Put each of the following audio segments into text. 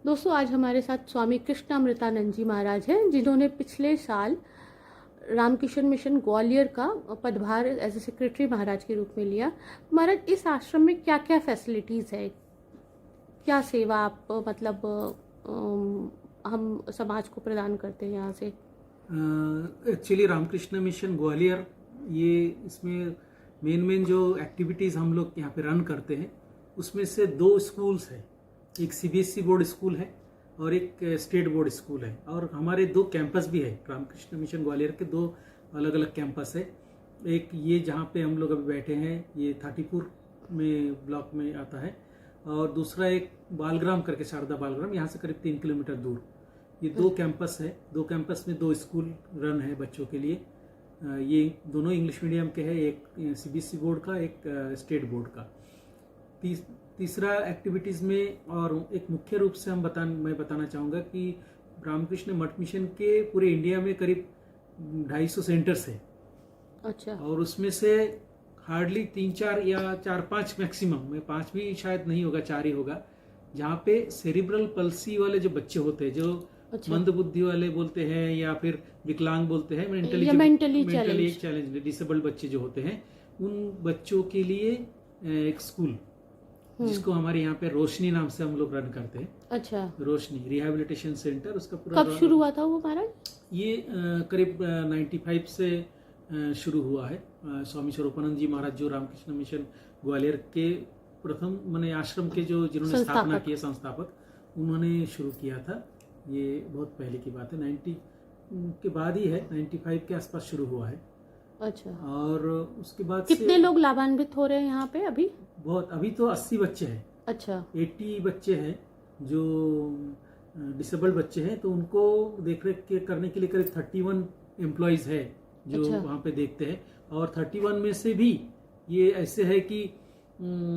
दोस्तों, आज हमारे साथ स्वामी कृष्णामृतानंद जी महाराज हैं, जिन्होंने पिछले साल रामकृष्ण मिशन ग्वालियर का पदभार एज ए सेक्रेटरी महाराज के रूप में लिया। महाराज, इस आश्रम में क्या क्या फैसिलिटीज़ है, क्या सेवा आप हम समाज को प्रदान करते हैं यहाँ से? एक्चुअली रामकृष्ण मिशन ग्वालियर, ये इसमें मेन जो एक्टिविटीज़ हम लोग यहाँ पे रन करते हैं उसमें से 2 स्कूल्स है। एक सीबीएसई बोर्ड स्कूल है और एक स्टेट बोर्ड स्कूल है, और हमारे 2 कैंपस भी है। रामकृष्ण मिशन ग्वालियर के 2 अलग अलग कैंपस है। एक ये जहाँ पे हम लोग अभी बैठे हैं, ये थाटीपुर में ब्लॉक में आता है, और दूसरा एक बालग्राम करके, शारदा बालग्राम, यहाँ से करीब 3 किलोमीटर दूर। ये 2 कैंपस है। 2 कैंपस में 2 स्कूल रन है बच्चों के लिए। ये दोनों इंग्लिश मीडियम के हैं, एक सीबीएसई बोर्ड का, एक स्टेट बोर्ड का। तीसरा एक्टिविटीज़ में, और एक मुख्य रूप से मैं बताना चाहूँगा कि रामकृष्ण मठ मिशन के पूरे इंडिया में करीब 250 सेंटर्स है। अच्छा। और उसमें से हार्डली 3-4 या 4-5 मैक्सिमम, में 5 भी शायद नहीं होगा, 4 ही होगा, जहाँ पे सेरिब्रल पल्सी वाले जो बच्चे होते हैं, जो मंद बुद्धि वाले बोलते हैं या फिर विकलांग बोलते हैं, मेंटली चैलेंज डिसेबल्ड बच्चे जो होते हैं, उन बच्चों के लिए एक स्कूल जिसको हमारे यहाँ पे रोशनी नाम से हम लोग रन करते हैं। अच्छा। रोशनी रिहैबिलिटेशन सेंटर, उसका पूरा कब शुरू हुआ था वो महाराज? ये करीब 95 से शुरू हुआ है। स्वामी स्वरूपानंद जी महाराज, जो रामकृष्ण मिशन ग्वालियर के प्रथम माने आश्रम के जिन्होंने स्थापना की, संस्थापक, उन्होंने शुरू किया था। ये बहुत पहले की बात है, 90 के बाद ही है, 95 के आसपास शुरू हुआ है। अच्छा। और उसके बाद कितने लोग लाभान्वित हो रहे हैं यहाँ पे अभी? बहुत, अभी तो 80 बच्चे हैं। अच्छा। 80 बच्चे हैं जो डिसेबल्ड बच्चे हैं, तो उनको देखरेख करने के लिए करीब 31 एम्प्लॉयज है जो वहाँ पे देखते हैं। और 31 में से भी ये ऐसे है कि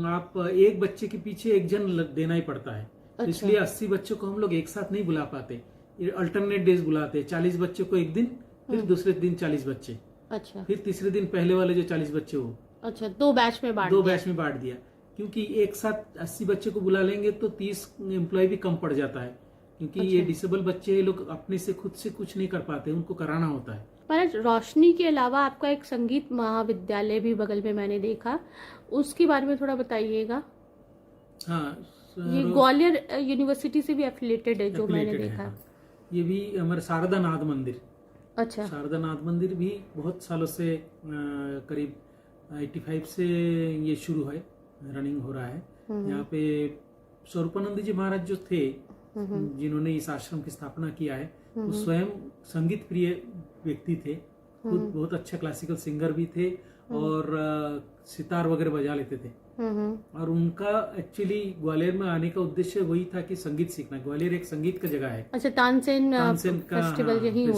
आप एक बच्चे के पीछे एक जन देना ही पड़ता है। अच्छा। इसलिए 80 बच्चों को हम लोग एक साथ नहीं बुला पाते, अल्टरनेट डेज बुलाते हैं। 40 बच्चों को एक दिन, फिर दूसरे दिन 40 बच्चे। अच्छा। फिर तीसरे दिन पहले वाले जो 40 बच्चे हो, अच्छा, 2 बैच में बांट दिया। क्योंकि एक साथ 80 बच्चे को बुला लेंगे तो 30 एम्प्लॉय भी कम पड़ जाता है, क्योंकि ये डिसेबल बच्चे, ये लोग अपने से खुद से कुछ नहीं कर पाते, उनको कराना होता है। पर रोशनी के अलावा आपका एक संगीत महाविद्यालय भी बगल में मैंने देखा, उसके बारे में थोड़ा बताइएगा। हाँ, ये ग्वालियर यूनिवर्सिटी से भी एफिलिएटेड है जो मैंने देखा। हाँ। ये भी हमारे शारदा नाथ मंदिर। अच्छा। शारदा नाथ मंदिर भी बहुत सालों से, करीब 85 से ये शुरू है, रनिंग हो रहा है। यहाँ पे स्वरूपानंद जी महाराज जो थे, जिन्होंने इस आश्रम की स्थापना किया है, वो स्वयं संगीत प्रिय व्यक्ति थे। खुद बहुत अच्छा क्लासिकल सिंगर भी थे, और सितार वगैरह बजा लेते थे। और उनका एक्चुअली ग्वालियर में आने का उद्देश्य वही था कि संगीत सीखना। ग्वालियर एक संगीत का जगह है। अच्छा, तानसेन का फेस्टिवल यहीं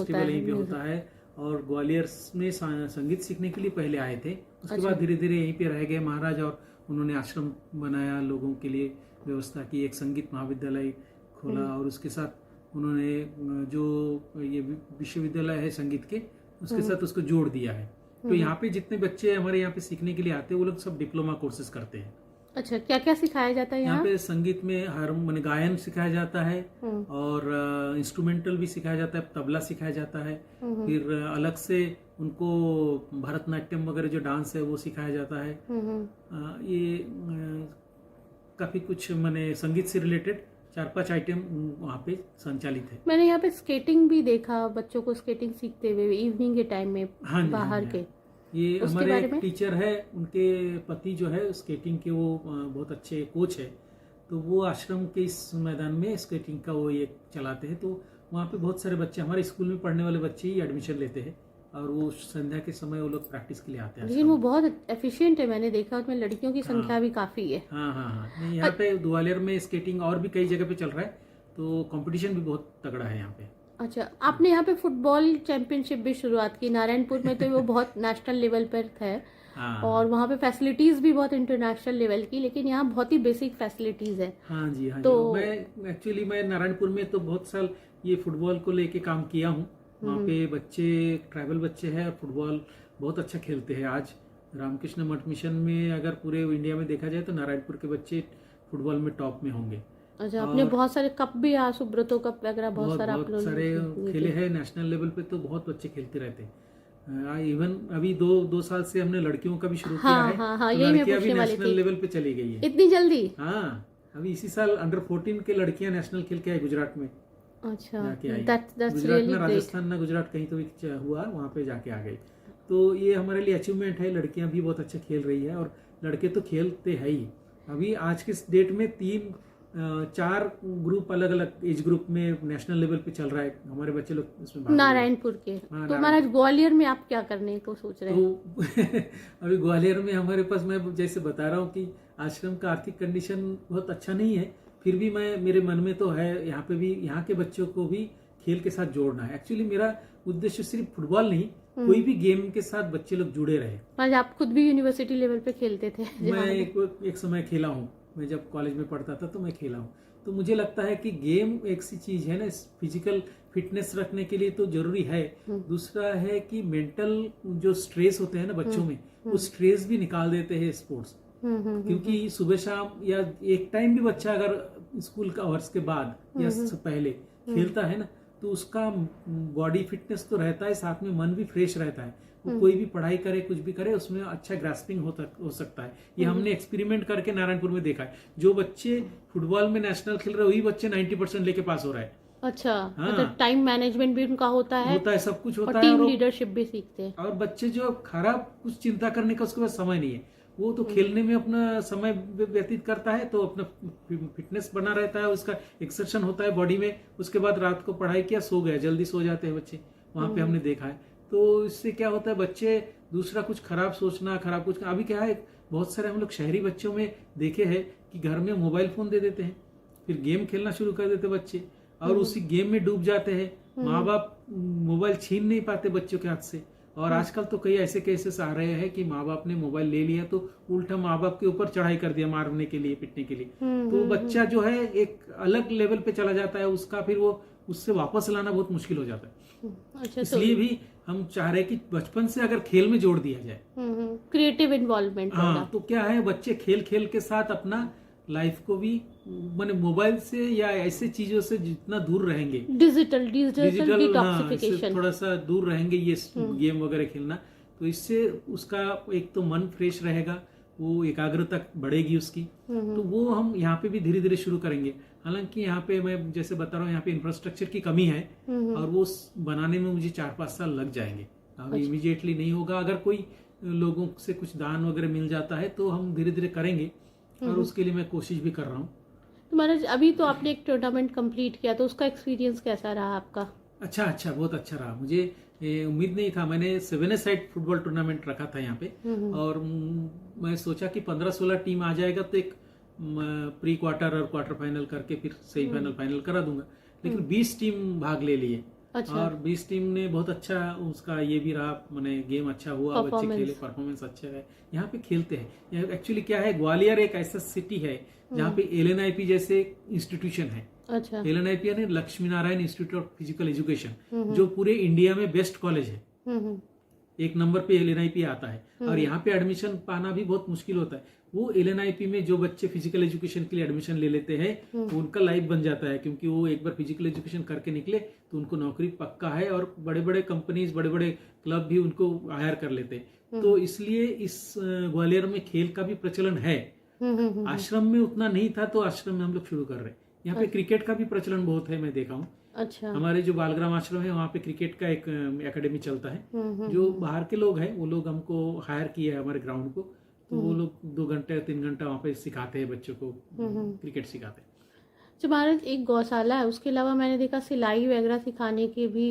होता है। और ग्वालियर में संगीत सीखने के लिए पहले आए थे। उसके बाद धीरे धीरे यहीं पे रह गए महाराज, और उन्होंने आश्रम बनाया, लोगों के लिए व्यवस्था की, एक संगीत महाविद्यालय खोला, और उसके साथ उन्होंने जो ये विश्वविद्यालय है संगीत के, उसके साथ उसको जोड़ दिया है। तो यहाँ पे जितने बच्चे हमारे यहाँ पे सीखने के लिए आते हैं, वो लोग सब डिप्लोमा कोर्सेज करते हैं। अच्छा, क्या क्या सिखाया जाता है यहाँ पे? संगीत में हारमोनियम, गायन सिखाया जाता है, और इंस्ट्रूमेंटल भी सिखाया जाता है, तबला सिखाया जाता है। फिर अलग से उनको भरतनाट्यम वगैरह जो डांस है वो सिखाया जाता है। ये काफी कुछ माने संगीत से रिलेटेड 4-5 आइटम वहाँ पे संचालित है। मैंने यहाँ पे स्केटिंग भी देखा, बच्चों को स्केटिंग सीखते हुए इवनिंग के टाइम में। हाँ, बाहर के ये हमारे एक टीचर है, उनके पति जो है स्केटिंग के, वो बहुत अच्छे कोच है। तो वो आश्रम के इस मैदान में स्केटिंग का वो ये चलाते हैं। तो वहाँ पे बहुत सारे बच्चे, हमारे स्कूल में पढ़ने वाले बच्चे ही एडमिशन लेते हैं, और वो संध्या के समय वो लोग प्रैक्टिस के लिए आते हैं। लेकिन वो बहुत एफिशिएंट है, मैंने देखा, उसमें लड़कियों की संख्या भी काफी है। हाँ। यहाँ पे ग्वालियर में स्केटिंग और भी कई जगह पे चल रहा है, तो कंपटीशन भी बहुत तगड़ा है यहाँ पे। अच्छा, आपने यहाँ पे फुटबॉल चैंपियनशिप भी शुरुआत की नारायणपुर में, तो वो बहुत नेशनल लेवल पर है। और वहाँ पे फैसिलिटीज भी बहुत इंटरनेशनल लेवल की, लेकिन यहाँ बहुत ही बेसिक फैसिलिटीज है। हाँ जी। तो मैं नारायणपुर में तो बहुत साल ये फुटबॉल को लेके काम किया हूँ। वहाँ पे बच्चे, ट्राइबल बच्चे हैं, फुटबॉल बहुत अच्छा खेलते हैं। आज रामकृष्ण मठ मिशन में अगर पूरे इंडिया में देखा जाए तो नारायणपुर के बच्चे फुटबॉल में टॉप में होंगे। अच्छा, आपने और बहुत सारे कप भी यहाँ सुब्रतो कप वगैरह बहुत बहुत सारा आप बहुत लोगों सारे ने खेले हैं नेशनल लेवल पे, तो बहुत बच्चे खेलते रहते हैं। इवन अभी दो दो साल से हमने लड़कियों का भी शुरू किया हाँ है, हाँ हाँ, तो यही मैं लड़कियां भी पूछने वाली नेशनल थी। लेवल पे चली गई है। इतनी जल्दी? हाँ, अभी इसी साल अंडर 14 के लड़कियां नेशनल खेल के आई गुजरात में अच्छा, जाके आई। दैट्स गुजरात रियली में, ग्रेट। राजस्थान ना गुजरात कहीं तो भी हुआ, वहाँ पे जाके आ गई। तो ये हमारे लिए अचीवमेंट है। लड़कियां भी बहुत अच्छा खेल रही है और लड़के तो खेलते हैं ही। अभी आज के डेट में 4 ग्रुप अलग अलग एज ग्रुप में नेशनल लेवल पे चल रहा है, हमारे बच्चे लोग इसमें भाग ले रहे हैं। नारायणपुर के। हाँ, तो महाराज ग्वालियर में आप क्या करने को सोच रहे हैं? तो अभी ग्वालियर में हमारे पास, मैं जैसे बता रहा हूँ कि आश्रम का आर्थिक कंडीशन बहुत अच्छा नहीं है, फिर भी मेरे मन में तो है यहाँ पे भी, यहाँ के बच्चों को भी खेल के साथ जोड़ना है। एक्चुअली मेरा उद्देश्य सिर्फ फुटबॉल नहीं, कोई भी गेम के साथ बच्चे लोग जुड़े रहे। महाराज आप खुद भी यूनिवर्सिटी लेवल पे खेलते थे? मैं एक समय खेला हूँ, मैं जब कॉलेज में पढ़ता था तो मैं खेला हूँ। तो मुझे लगता है कि गेम एक सी चीज है ना, फिजिकल फिटनेस रखने के लिए तो जरूरी है। दूसरा है कि मेंटल जो स्ट्रेस होते हैं ना बच्चों में, वो स्ट्रेस भी निकाल देते हैं स्पोर्ट्स। क्योंकि सुबह शाम या एक टाइम भी बच्चा अगर स्कूल का आवर्स के बाद या पहले खेलता है ना, तो उसका बॉडी फिटनेस तो रहता है, साथ में मन भी फ्रेश रहता है। वो कोई भी पढ़ाई करे, कुछ भी करे, उसमें अच्छा ग्रास्पिंग हो सकता है। ये हमने एक्सपेरिमेंट करके नारायणपुर में देखा है। जो बच्चे फुटबॉल में नेशनल खेल रहे हैं, वही बच्चे 90% लेके पास हो रहे हैं। अच्छा, हाँ। मतलब टाइम मैनेजमेंट भी उनका होता है, सब कुछ होता और है, टीम लीडरशिप भी सीखते हैं। और बच्चे जो खराब कुछ चिंता करने का उसके पास समय नहीं है, वो तो खेलने में अपना समय व्यतीत करता है, तो अपना फिटनेस बना रहता है, उसका एक्सरसाइज होता है बॉडी में। उसके बाद रात को पढ़ाई किया, सो गया, जल्दी सो जाते हैं बच्चे, वहां पे हमने देखा है। तो इससे क्या होता है, बच्चे दूसरा कुछ खराब सोचना, खराब कुछ, अभी क्या है, बहुत सारे हम लोग शहरी बच्चों में देखे हैं कि घर में मोबाइल फोन दे देते हैं, फिर गेम खेलना शुरू कर देते बच्चे, और उसी गेम में डूब जाते हैं। माँ बाप मोबाइल छीन नहीं पाते बच्चों के हाथ से। और आजकल तो कई ऐसे केसेस आ रहे हैं कि माँ बाप ने मोबाइल ले लिया तो उल्टा माँ बाप के ऊपर चढ़ाई कर दिया, मारने के लिए, पिटने के लिए। तो बच्चा जो है एक अलग लेवल पे चला जाता है, उसका फिर वो उससे वापस लाना बहुत मुश्किल हो जाता है। अच्छा, इसलिए भी हम चाह रहे हैं कि बचपन से अगर खेल में जोड़ दिया जाए, क्रिएटिव इन्वॉल्वमेंट। हाँ, तो क्या है, बच्चे खेल खेल के साथ अपना लाइफ को भी, माने मोबाइल से या ऐसे चीजों से जितना दूर रहेंगे, डिजिटल डिटॉक्सिफिकेशन, थोड़ा सा दूर रहेंगे, ये गेम वगैरह खेलना, तो इससे उसका एक तो मन फ्रेश रहेगा, वो एकाग्रता बढ़ेगी उसकी। तो वो हम यहाँ पे भी धीरे धीरे शुरू करेंगे। हालांकि यहाँ पे मैं जैसे बता रहा हूँ, यहाँ पे इंफ्रास्ट्रक्चर की कमी है, और वो बनाने में मुझे 4-5 साल लग जाएंगे। अभी इमीडिएटली नहीं होगा। अगर कोई लोगों से कुछ दान वगैरह मिल जाता है तो हम धीरे धीरे करेंगे, और उसके लिए मैं कोशिश भी कर रहा हूँ। तो महाराज अभी तो आपने एक टूर्नामेंट कंप्लीट किया, तो उसका एक्सपीरियंस कैसा रहा आपका? अच्छा, बहुत अच्छा रहा। मुझे उम्मीद नहीं था। मैंने 7 साइड फुटबॉल टूर्नामेंट रखा था यहाँ पे, और मैं सोचा कि 15-16 टीम आ जाएगा तो एक प्री क्वार्टर और क्वार्टर फाइनल करके फिर सेमीफाइनल फाइनल करा दूंगा। लेकिन 20 टीम भाग ले लिए। अच्छा। और 20 टीम ने बहुत अच्छा उसका ये भी रहा, मैंने गेम अच्छा हुआ, बच्चे खेले, परफॉर्मेंस अच्छे रहे। यहाँ पे खेलते हैं। एक्चुअली क्या है, ग्वालियर एक ऐसा सिटी है जहाँ पे LNIP जैसे इंस्टीट्यूशन है। अच्छा। LNIP यानी Lakshmi Narayan institute of physical education, जो पूरे इंडिया में बेस्ट कॉलेज है। एक नंबर पे LNIP आता है, और यहाँ पे एडमिशन पाना भी बहुत मुश्किल होता है। वो LNIP में जो बच्चे फिजिकल एजुकेशन के लिए एडमिशन ले लेते हैं, उनका लाइफ बन जाता है, क्योंकि वो एक बार फिजिकल एजुकेशन करके निकले तो उनको नौकरी पक्का है, और बड़े बड़े कंपनीज, बड़े बड़े क्लब भी उनको हायर कर लेते हैं। तो इसलिए इस ग्वालियर में खेल का भी प्रचलन है। आश्रम में उतना नहीं था, तो आश्रम में हम लोग शुरू कर रहे हैं। यहाँ पे क्रिकेट का भी प्रचलन बहुत है, मैं देखा हूँ। अच्छा। हमारे जो बालग्राम आश्रम है, वहाँ पे क्रिकेट का एक एकेडमी चलता है। जो बाहर के लोग हैं, वो लोग हमको हायर किया है हमारे ग्राउंड को, तो वो लोग 2 घंटे 3 घंटा वहाँ पे सिखाते हैं बच्चों को, क्रिकेट सिखाते हैं। जो महाराज एक गौशाला है, उसके अलावा मैंने देखा सिलाई वगैरह सिखाने की भी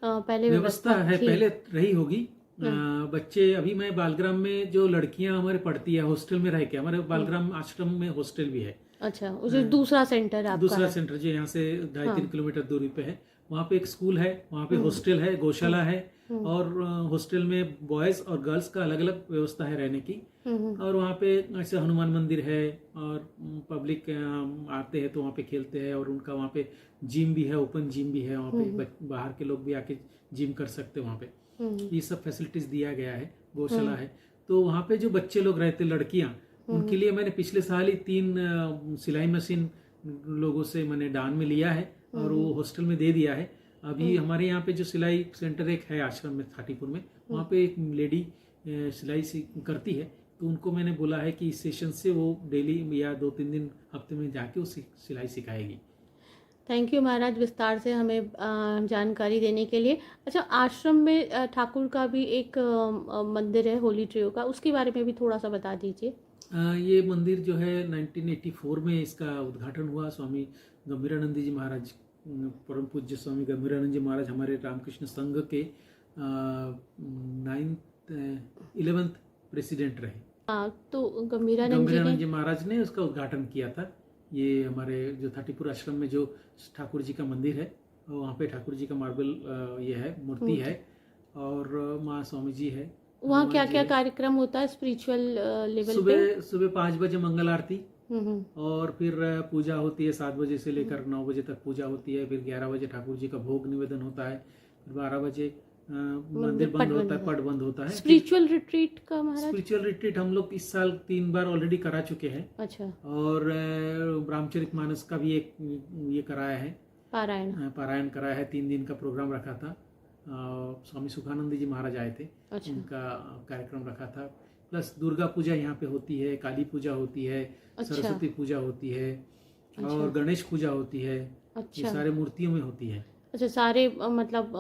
पहले व्यवस्था है, पहले रही होगी। बच्चे, अभी मैं बालग्राम में जो लड़कियां हमारे पढ़ती है हॉस्टल में रह के, हमारे बालग्राम आश्रम में हॉस्टल भी है। अच्छा, जो दूसरा सेंटर है आपका? दूसरा सेंटर जो यहाँ से 2.5-3 किलोमीटर दूरी पे है, वहाँ पे एक स्कूल है, वहाँ पे हॉस्टल है, गौशाला है, और हॉस्टल में बॉयज और गर्ल्स का अलग अलग व्यवस्था है रहने की। और वहाँ पे ऐसे हनुमान मंदिर है, और पब्लिक आते हैं तो वहाँ पे खेलते हैं, और उनका वहाँ पे जिम भी है, ओपन जिम भी है। वहाँ पे बाहर के लोग भी आके जिम कर सकते हैं वहाँ पे। ये सब फैसिलिटीज दिया गया है, गौशाला है। तो वहाँ पे जो बच्चे लोग रहते, लड़कियां, उनके लिए मैंने पिछले साल ही 3 सिलाई मशीन लोगों से मैंने दान में लिया है और वो हॉस्टल में दे दिया है। अभी हमारे यहाँ पे जो सिलाई सेंटर एक है आश्रम में थाटीपुर में, वहाँ पे एक लेडी सिलाई करती है, तो उनको मैंने बोला है कि इस सेशन से वो डेली या 2-3 दिन हफ्ते में जाके उसी सिलाई सिखाएगी। थैंक यू महाराज विस्तार से हमें जानकारी देने के लिए। अच्छा, आश्रम में ठाकुर का भी एक मंदिर है होली ट्रियो का, उसके बारे में भी थोड़ा सा बता दीजिए। ये मंदिर जो है 1984 में इसका उद्घाटन हुआ। स्वामी गंभीरानंद जी महाराज, परम पूज्य स्वामी गंभीरानंद जी महाराज हमारे रामकृष्ण संघ के 11th प्रेसिडेंट रहे। तो गंभीरानंद जी महाराज ने उसका उद्घाटन किया था। ये हमारे जो थाटीपुर आश्रम में जो ठाकुर जी का मंदिर है, वहाँ पे ठाकुर जी का मार्बल ये है, मूर्ति है, और माँ स्वामी जी है। वहाँ क्या क्या कार्यक्रम होता है स्पिरिचुअल लेवल पे? सुबह 5 बजे मंगल आरती, और फिर पूजा होती है 7 बजे से लेकर 9 बजे तक पूजा होती है। फिर 11 बजे ठाकुर जी का भोग निवेदन होता है। फिर 12 बजे मंदिर बंद होता है, पट बंद होता है। स्पिरिचुअल रिट्रीट का महाराज? स्पिरिचुअल रिट्रीट हम लोग इस साल 3 बार ऑलरेडी करा चुके हैं। अच्छा। और रामचरितमानस का भी एक ये कराया है, पारायण कराया है। 3 दिन का प्रोग्राम रखा था। स्वामी सुखानंद जी महाराज आए थे। अच्छा। उनका कार्यक्रम रखा था। प्लस दुर्गा पूजा यहाँ पे होती है, काली पूजा होती है। अच्छा। सरस्वती पूजा होती है। अच्छा। और गणेश पूजा होती है। अच्छा। ये सारे मूर्तियों में होती है। अच्छा, सारे मतलब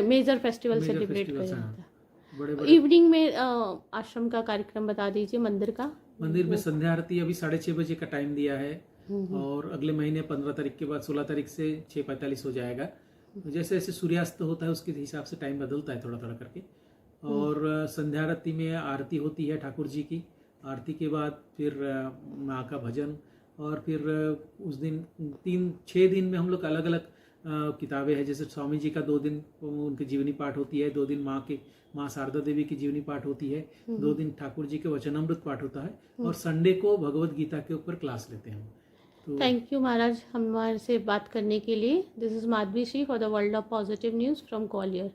मेजर फेस्टिवल सेलिब्रेट किया जाता है। बड़े इवनिंग में आश्रम का कार्यक्रम बता दीजिए। मंदिर में संध्या आरती अभी 6:30 बजे का टाइम दिया है, और अगले महीने 15 तारीख के बाद 16 तारीख से 6:45 हो जाएगा। जैसे जैसे सूर्यास्त होता है उसके हिसाब से टाइम बदलता है थोड़ा थोड़ा करके। और संध्या आरती में आरती होती है ठाकुर जी की। आरती के बाद फिर माँ का भजन, और फिर उस दिन 6 दिन में हम लोग अलग अलग किताबें हैं। जैसे स्वामी जी का 2 दिन उनकी जीवनी पाठ होती है, 2 दिन माँ शारदा देवी की जीवनी पाठ होती है, 2 दिन ठाकुर जी के वचनामृत पाठ होता है, और संडे को भगवत गीता के ऊपर क्लास लेते हैं। तो थैंक यू महाराज हमारे से बात करने के लिए। This is Madhavi Shri for the world of positive news from Gwalior.